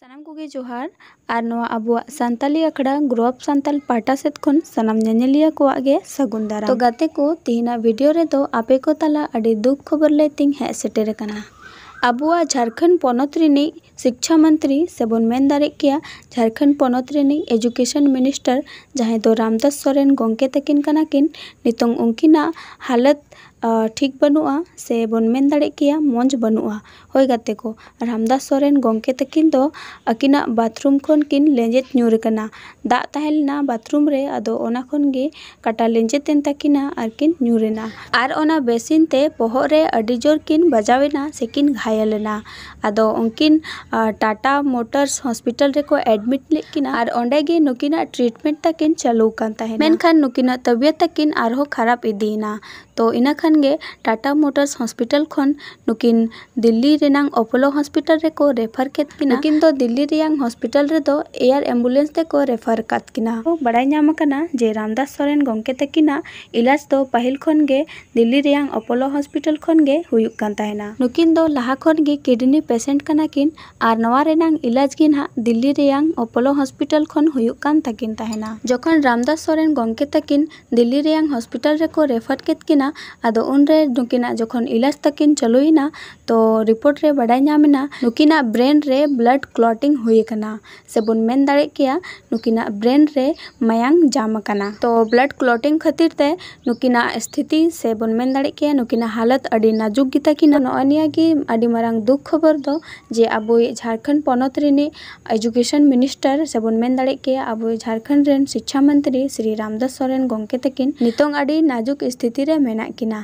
सानाम कोगे जोहार और नोआ अबुआ सान्ताली अखड़ा ग्रो अप सान्ताल पाटा सेद खन सानाम नेनेलिया कोआ गे सगुन दाराम। तो गाते को तिहिना वीडियो रे दो आपे को तला अडी दुख खबर लेतिंग हे सेटेर कना। अबुआ झारखंड पोनोत रिनी शिक्षा मंत्री सेबन मेन दारे किया झारखंड पोनोत रिनी एजुकेशन मिनिस्टर जहां दो रामदास सोरेन गोंके तकिन कना किन नितोंग उनकिना हालत ठीक बनुआ से बन मेन दाड़े किया मौज बनुआ। होय गाते को रामदास सोरेन गोंके तकिन दो अकिना बाथरूम खन किन लेंजेत न्यूर कना दाग ताहेलना बाथरूम रे आदो ओना खन गे काटा लेंजेतेन तकिना आर किन न्यूरेना आर ओना बेसिन ते पोहर रे अडी जोर किन बजावेना सेकिन घायलना आदो उनकिन टाटा मोटर्स हॉस्पिटल रे को एडमिट लेकिना आर ओंडे गे नुकिना ट्रीटमेंट तकिन चालू कान ताहेना मेनखान नुकिना तबियत तकिन आरहो खराब इदीना। तो इना खान गे टाटा मोटर्स हॉस्पिटल खन नुकिन दिल्ली रेनांग अपोलो हॉस्पिटल रे को रेफर केत किना नुकिन दो दिल्ली रेयांग हॉस्पिटल रे दो एयर एम्बुलेंस ते को रेफर कात किना। तो बड़ाई नाम कना जे रामदास सोरेन गोंके तकिना इलाज दो पाहिल खन गे दिल्ली रेयांग अपोलो हॉस्पिटल खन गे हुयुक कान ताहेना। नुकिन दो लाहा खन गे किडनी पेशेंट कना किन आर नवा रेनांग इलाज गिन हा दिल्ली रेयांग अपोलो हॉस्पिटल खन हुयुक कान तकिन ताहेना। जखन रामदास सोरेन गोंके तकिन दिल्ली रेयांग हॉस्पिटल रे को रेफर केत किना आदो उनरे नुकिना जखन इलाज तकिन चलुइना तो रिपोर्ट रे बड़ाई नामिना नुकिना ब्रेन रे ब्लड क्लॉटिंग हुई कना से बन मेन दाड़े किया नुकिना ब्रेन रे मायांग जाम कना। तो ब्लड क्लॉटिंग खातिर ते नुकिना स्थिति से बन मेन दाड़े किया नुकिना हालत अडी नाजुक गिता किना। नोनिया की अडी मारांग दुख खबर दो जे अबो झारखंड पोनोत रिनी एजुकेशन मिनिस्टर से बन मेन दाड़े किया अबो झारखंड रेन शिक्षा मंत्री श्री रामदास सोरेन गोंके तकिन नितोंग अडी नाजुक स्थिति रे मेना किना।